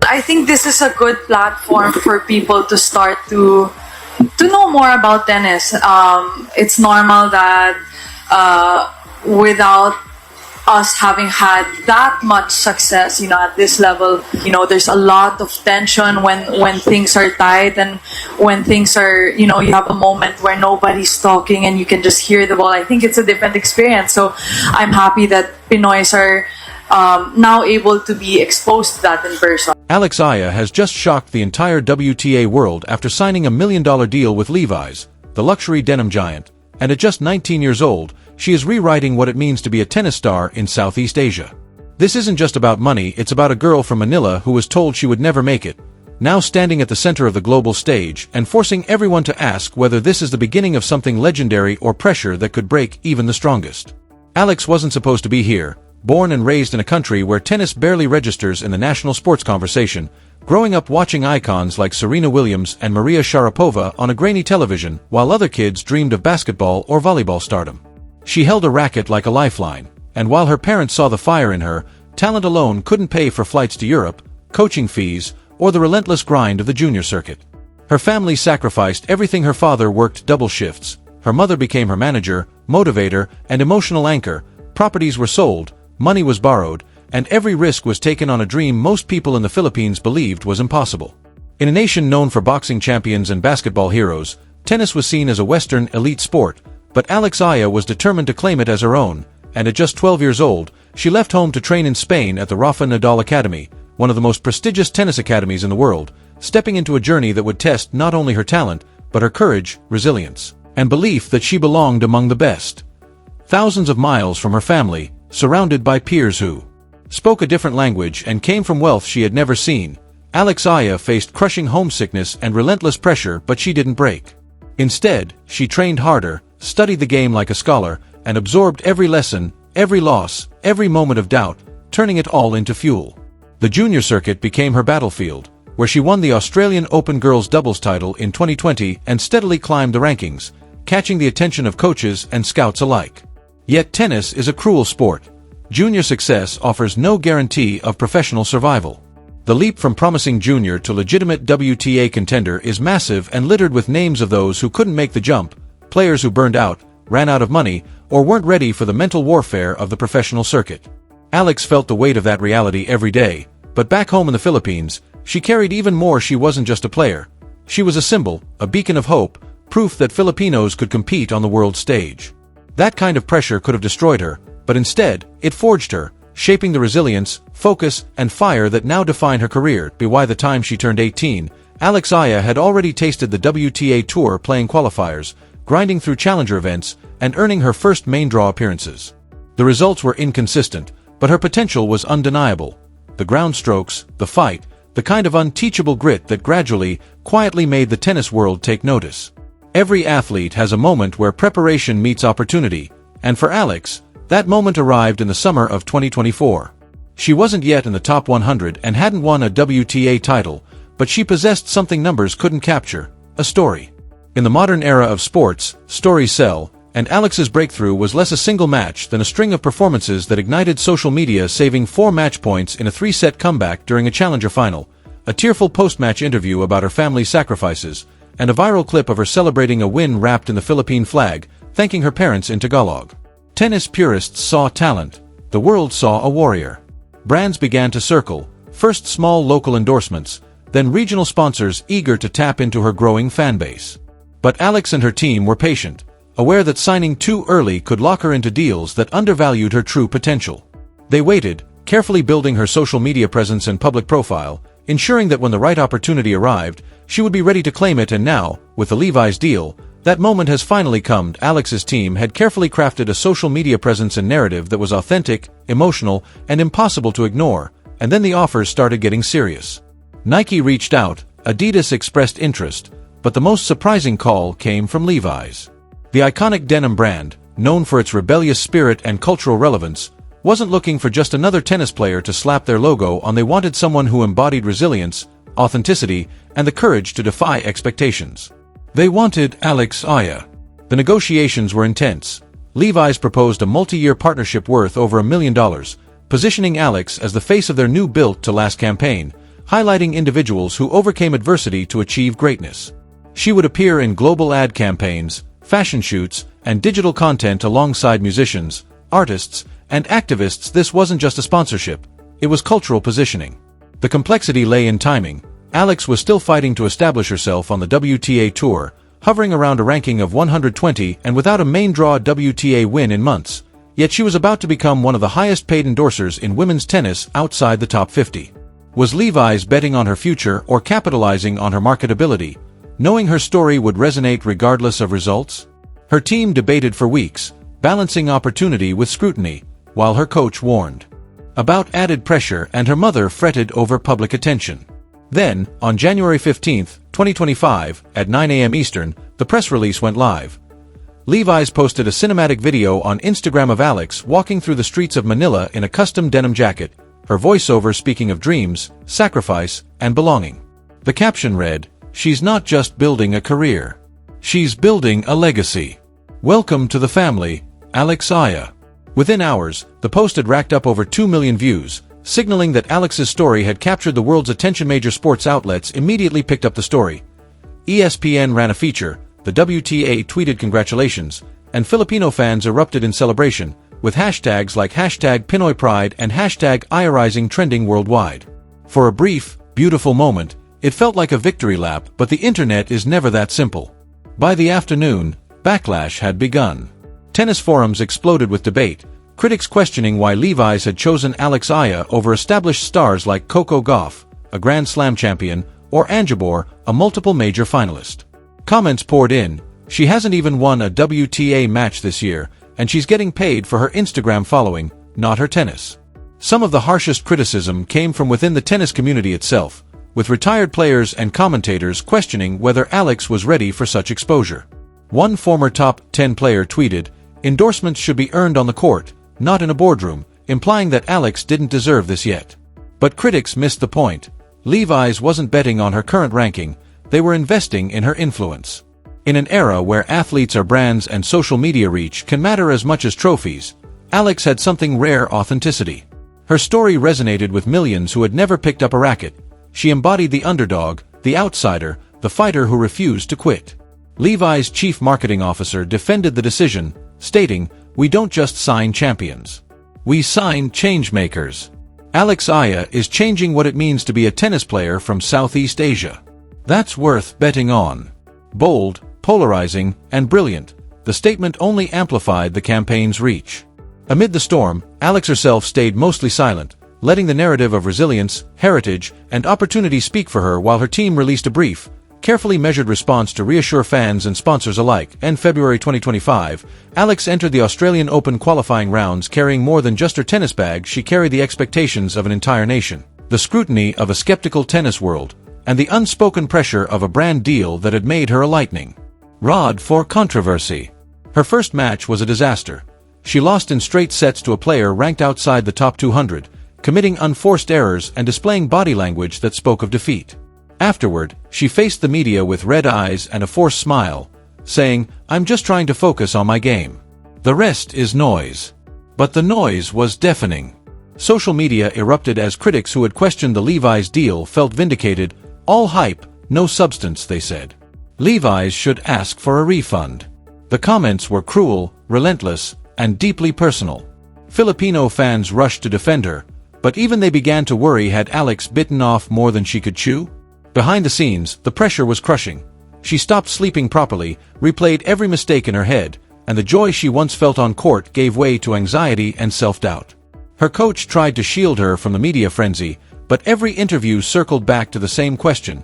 I think this is a good platform for people to start to know more about tennis. It's normal that without us having had that much success, at this level, there's a lot of tension when things are tight, and when things are, you have a moment where nobody's talking and you can just hear the ball. I think it's a different experience. So I'm happy that Pinoys are now able to be exposed to that in person. Alex Eala has just shocked the entire WTA world after signing a $1 million deal with Levi's, the luxury denim giant, and at just 19 years old, she is rewriting what it means to be a tennis star in Southeast Asia. This isn't just about money, it's about a girl from Manila who was told she would never make it, now standing at the center of the global stage and forcing everyone to ask whether this is the beginning of something legendary or pressure that could break even the strongest. Alex wasn't supposed to be here, born and raised in a country where tennis barely registers in the national sports conversation, growing up watching icons like Serena Williams and Maria Sharapova on a grainy television while other kids dreamed of basketball or volleyball stardom. She held a racket like a lifeline, and while her parents saw the fire in her, talent alone couldn't pay for flights to Europe, coaching fees, or the relentless grind of the junior circuit. Her family sacrificed everything. Her father worked double shifts, her mother became her manager, motivator, and emotional anchor, properties were sold, money was borrowed, and every risk was taken on a dream most people in the Philippines believed was impossible. In a nation known for boxing champions and basketball heroes, tennis was seen as a Western elite sport, but Alex Eala was determined to claim it as her own, and at just 12 years old, she left home to train in Spain at the Rafa Nadal Academy, one of the most prestigious tennis academies in the world, stepping into a journey that would test not only her talent, but her courage, resilience, and belief that she belonged among the best. Thousands of miles from her family, surrounded by peers who spoke a different language and came from wealth she had never seen, Alex Eala faced crushing homesickness and relentless pressure, but she didn't break. Instead, she trained harder, studied the game like a scholar, and absorbed every lesson, every loss, every moment of doubt, turning it all into fuel. The junior circuit became her battlefield, where she won the Australian Open girls doubles title in 2020 and steadily climbed the rankings, catching the attention of coaches and scouts alike. Yet tennis is a cruel sport. Junior success offers no guarantee of professional survival. The leap from promising junior to legitimate WTA contender is massive and littered with names of those who couldn't make the jump, players who burned out, ran out of money, or weren't ready for the mental warfare of the professional circuit. Alex felt the weight of that reality every day, but back home in the Philippines, she carried even more. She wasn't just a player. She was a symbol, a beacon of hope, proof that Filipinos could compete on the world stage. That kind of pressure could have destroyed her, but instead, it forged her, shaping the resilience, focus, and fire that now define her career. By the time she turned 18, Alex Eala had already tasted the WTA Tour, playing qualifiers, grinding through challenger events, and earning her first main draw appearances. The results were inconsistent, but her potential was undeniable. The ground strokes, the fight, the kind of unteachable grit that gradually, quietly made the tennis world take notice. Every athlete has a moment where preparation meets opportunity, and for Alex, that moment arrived in the summer of 2024. She wasn't yet in the top 100 and hadn't won a WTA title, but she possessed something numbers couldn't capture: a story. In the modern era of sports, stories sell, and Alex's breakthrough was less a single match than a string of performances that ignited social media, saving 4 match points in a 3-set comeback during a challenger final, a tearful post-match interview about her family's sacrifices, and a viral clip of her celebrating a win wrapped in the Philippine flag, thanking her parents in Tagalog. Tennis purists saw talent. The world saw a warrior. Brands began to circle, first small local endorsements, then regional sponsors eager to tap into her growing fanbase. But Alex and her team were patient, aware that signing too early could lock her into deals that undervalued her true potential. They waited, carefully building her social media presence and public profile, ensuring that when the right opportunity arrived, she would be ready to claim it. And now, with the Levi's deal, that moment has finally come. Alex's team had carefully crafted a social media presence and narrative that was authentic, emotional, and impossible to ignore, and then the offers started getting serious. Nike reached out, Adidas expressed interest, but the most surprising call came from Levi's. The iconic denim brand, known for its rebellious spirit and cultural relevance, wasn't looking for just another tennis player to slap their logo on. They wanted someone who embodied resilience, authenticity, and the courage to defy expectations. They wanted Alex Eala. The negotiations were intense. Levi's proposed a multi-year partnership worth over $1 million, positioning Alex as the face of their new built-to-last campaign, highlighting individuals who overcame adversity to achieve greatness. She would appear in global ad campaigns, fashion shoots, and digital content alongside musicians, artists, and activists. This wasn't just a sponsorship, it was cultural positioning. The complexity lay in timing. Alex was still fighting to establish herself on the WTA Tour, hovering around a ranking of 120 and without a main draw WTA win in months. Yet she was about to become one of the highest-paid endorsers in women's tennis outside the top 50. Was Levi's betting on her future or capitalizing on her marketability, knowing her story would resonate regardless of results? Her team debated for weeks, balancing opportunity with scrutiny, while her coach warned about added pressure and her mother fretted over public attention. Then, on January 15, 2025, at 9 a.m. Eastern, the press release went live. Levi's posted a cinematic video on Instagram of Alex walking through the streets of Manila in a custom denim jacket, her voiceover speaking of dreams, sacrifice, and belonging. The caption read, "She's not just building a career. She's building a legacy. Welcome to the family, Alex Eala." Within hours, the post had racked up over 2 million views, signaling that Alex's story had captured the world's attention. Major sports outlets immediately picked up the story. ESPN ran a feature, the WTA tweeted congratulations, and Filipino fans erupted in celebration, with hashtags like #PinoyPride and #IARising trending worldwide. For a brief, beautiful moment, it felt like a victory lap, but the internet is never that simple. By the afternoon, backlash had begun. Tennis forums exploded with debate, critics questioning why Levi's had chosen Alex Eala over established stars like Coco Gauff, a Grand Slam champion, or Anjabor, a multiple major finalist. Comments poured in, "She hasn't even won a WTA match this year, and she's getting paid for her Instagram following, not her tennis." Some of the harshest criticism came from within the tennis community itself, with retired players and commentators questioning whether Alex was ready for such exposure. One former top 10 player tweeted, "Endorsements should be earned on the court, not in a boardroom," implying that Alex didn't deserve this yet. But critics missed the point. Levi's wasn't betting on her current ranking, they were investing in her influence. In an era where athletes are brands and social media reach can matter as much as trophies, Alex had something rare: authenticity. Her story resonated with millions who had never picked up a racket. She embodied the underdog, the outsider, the fighter who refused to quit. Levi's chief marketing officer defended the decision, stating, "We don't just sign champions. We sign changemakers." Alex Eala is changing what it means to be a tennis player from Southeast Asia. That's worth betting on. Bold, polarizing, and brilliant, the statement only amplified the campaign's reach. Amid the storm, Alex herself stayed mostly silent, letting the narrative of resilience, heritage, and opportunity speak for her while her team released a brief, carefully measured response to reassure fans and sponsors alike. In February 2025, Alex entered the Australian Open qualifying rounds carrying more than just her tennis bag. She carried the expectations of an entire nation, the scrutiny of a skeptical tennis world, and the unspoken pressure of a brand deal that had made her a lightning rod for controversy. Her first match was a disaster. She lost in straight sets to a player ranked outside the top 200, committing unforced errors and displaying body language that spoke of defeat. Afterward, she faced the media with red eyes and a forced smile, saying, "I'm just trying to focus on my game. The rest is noise." But the noise was deafening. Social media erupted as critics who had questioned the Levi's deal felt vindicated. "All hype, no substance," they said. "Levi's should ask for a refund." The comments were cruel, relentless, and deeply personal. Filipino fans rushed to defend her, but even they began to worry, had Alex bitten off more than she could chew? Behind the scenes, the pressure was crushing. She stopped sleeping properly, replayed every mistake in her head, and the joy she once felt on court gave way to anxiety and self-doubt. Her coach tried to shield her from the media frenzy, but every interview circled back to the same question: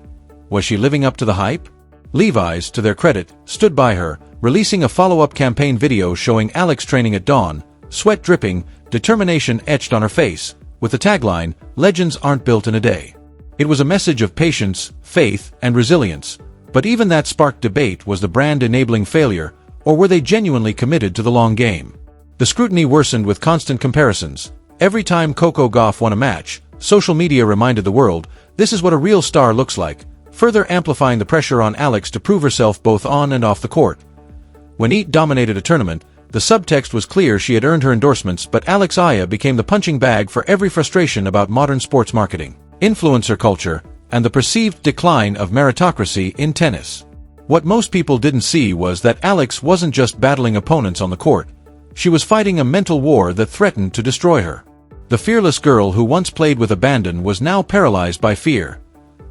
was she living up to the hype? Levi's, to their credit, stood by her, releasing a follow-up campaign video showing Alex training at dawn, sweat dripping, determination etched on her face, with the tagline, "Legends aren't built in a day." It was a message of patience, faith, and resilience, but even that sparked debate. Was the brand enabling failure, or were they genuinely committed to the long game? The scrutiny worsened with constant comparisons. Every time Coco Gauff won a match, social media reminded the world, "This is what a real star looks like," further amplifying the pressure on Alex to prove herself both on and off the court. When Eala dominated a tournament, the subtext was clear: she had earned her endorsements, but Alex Eala became the punching bag for every frustration about modern sports marketing. influencer culture, and the perceived decline of meritocracy in tennis. What most people didn't see was that Alex wasn't just battling opponents on the court. She was fighting a mental war that threatened to destroy her. The fearless girl who once played with abandon was now paralyzed by fear.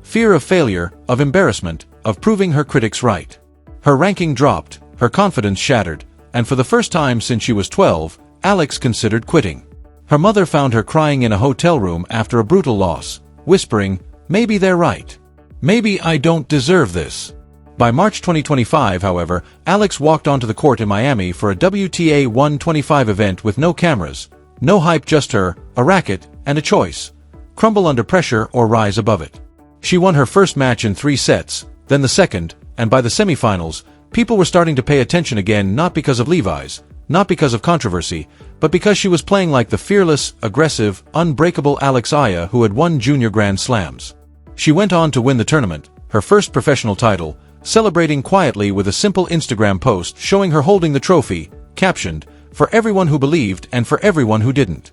Fear of failure, of embarrassment, of proving her critics right. Her ranking dropped, her confidence shattered, and for the first time since she was 12, Alex considered quitting. Her mother found her crying in a hotel room after a brutal loss, whispering, "Maybe they're right. Maybe I don't deserve this." By March 2025, however, Alex walked onto the court in Miami for a WTA 125 event with no cameras, no hype, just her, a racket, and a choice: crumble under pressure or rise above it. She won her first match in 3 sets, then the second, and by the semifinals, people were starting to pay attention again, not because of Levi's, not because of controversy, but because she was playing like the fearless, aggressive, unbreakable Alex Eala who had won junior Grand Slams. She went on to win the tournament, her first professional title, celebrating quietly with a simple Instagram post showing her holding the trophy, captioned, "For everyone who believed and for everyone who didn't."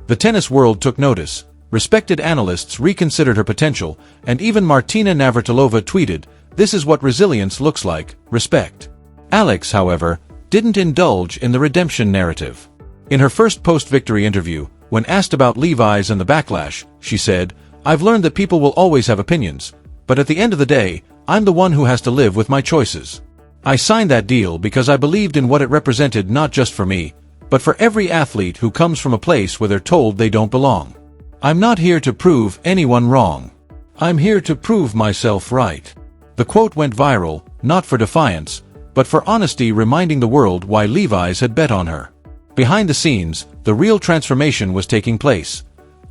The tennis world took notice, respected analysts reconsidered her potential, and even Martina Navratilova tweeted, "This is what resilience looks like, respect." Alex, however, didn't indulge in the redemption narrative. In her first post-victory interview, when asked about Levi's and the backlash, she said, "I've learned that people will always have opinions, but at the end of the day, I'm the one who has to live with my choices. I signed that deal because I believed in what it represented, not just for me, but for every athlete who comes from a place where they're told they don't belong. I'm not here to prove anyone wrong. I'm here to prove myself right." The quote went viral, not for defiance, but for honesty, reminding the world why Levi's had bet on her. Behind the scenes, the real transformation was taking place.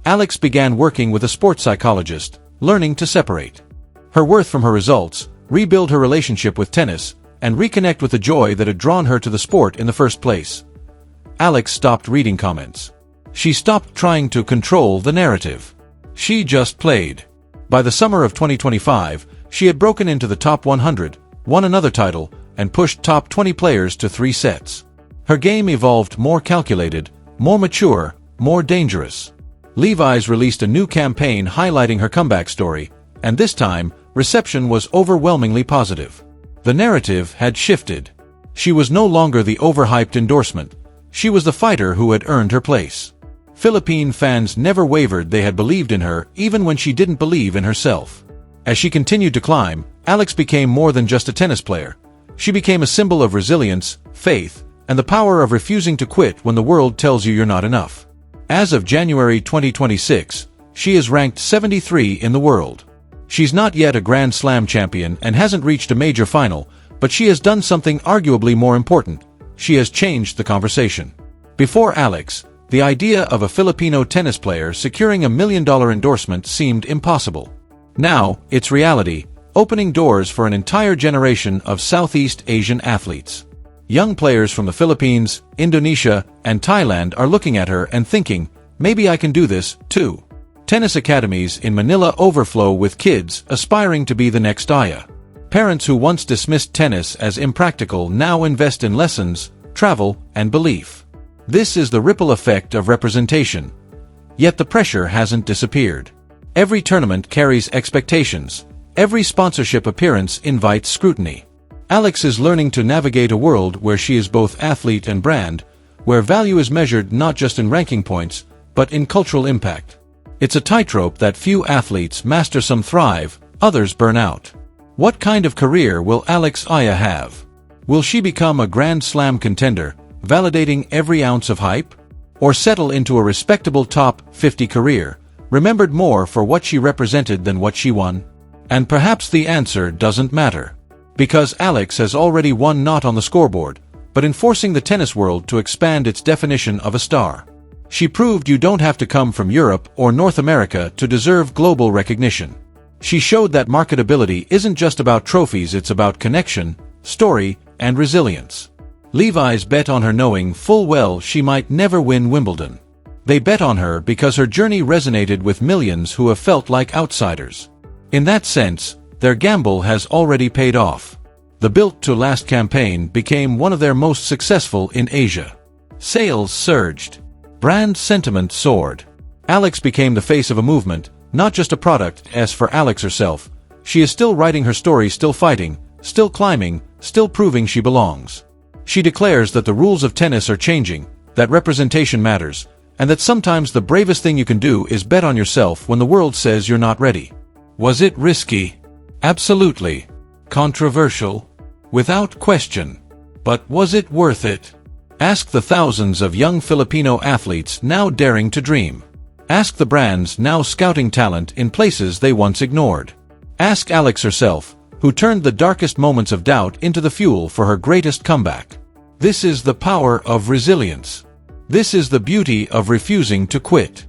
Alex began working with a sports psychologist, learning to separate her worth from her results, rebuild her relationship with tennis, and reconnect with the joy that had drawn her to the sport in the first place. Alex stopped reading comments. She stopped trying to control the narrative. She just played. By the summer of 2025, she had broken into the top 100, won another title, and pushed top 20 players to 3 sets. Her game evolved, more calculated, more mature, more dangerous. Levi's released a new campaign highlighting her comeback story, and this time, reception was overwhelmingly positive. The narrative had shifted. She was no longer the overhyped endorsement. She was the fighter who had earned her place. Philippine fans never wavered. They had believed in her, even when she didn't believe in herself. As she continued to climb, Alex became more than just a tennis player. She became a symbol of resilience, faith, and the power of refusing to quit when the world tells you you're not enough. As of January 2026, she is ranked 73 in the world. She's not yet a Grand Slam champion and hasn't reached a major final, but she has done something arguably more important. She has changed the conversation. Before Alex, the idea of a Filipino tennis player securing $1 million endorsement seemed impossible. Now, it's reality, opening doors for an entire generation of Southeast Asian athletes. Young players from the Philippines, Indonesia, and Thailand are looking at her and thinking, maybe I can do this, too. Tennis academies in Manila overflow with kids aspiring to be the next Eala. Parents who once dismissed tennis as impractical now invest in lessons, travel, and belief. This is the ripple effect of representation. Yet the pressure hasn't disappeared. Every tournament carries expectations. Every sponsorship appearance invites scrutiny. Alex is learning to navigate a world where she is both athlete and brand, where value is measured not just in ranking points, but in cultural impact. It's a tightrope that few athletes master. Some thrive, others burn out. What kind of career will Alex Eala have? Will she become a Grand Slam contender, validating every ounce of hype? Or settle into a respectable top 50 career, remembered more for what she represented than what she won? And perhaps the answer doesn't matter. Because Alex has already won, not on the scoreboard, but in forcing the tennis world to expand its definition of a star. She proved you don't have to come from Europe or North America to deserve global recognition. She showed that marketability isn't just about trophies, it's about connection, story, and resilience. Levi's bet on her knowing full well she might never win Wimbledon. They bet on her because her journey resonated with millions who have felt like outsiders. In that sense, their gamble has already paid off. The Built to Last campaign became one of their most successful in Asia. Sales surged. Brand sentiment soared. Alex became the face of a movement, not just a product. As for Alex herself, she is still writing her story, still fighting, still climbing, still proving she belongs. She declares that the rules of tennis are changing, that representation matters, and that sometimes the bravest thing you can do is bet on yourself when the world says you're not ready. Was it risky? Absolutely. Controversial? Without question. But was it worth it? Ask the thousands of young Filipino athletes now daring to dream. Ask the brands now scouting talent in places they once ignored. Ask Alex herself, who turned the darkest moments of doubt into the fuel for her greatest comeback. This is the power of resilience. This is the beauty of refusing to quit.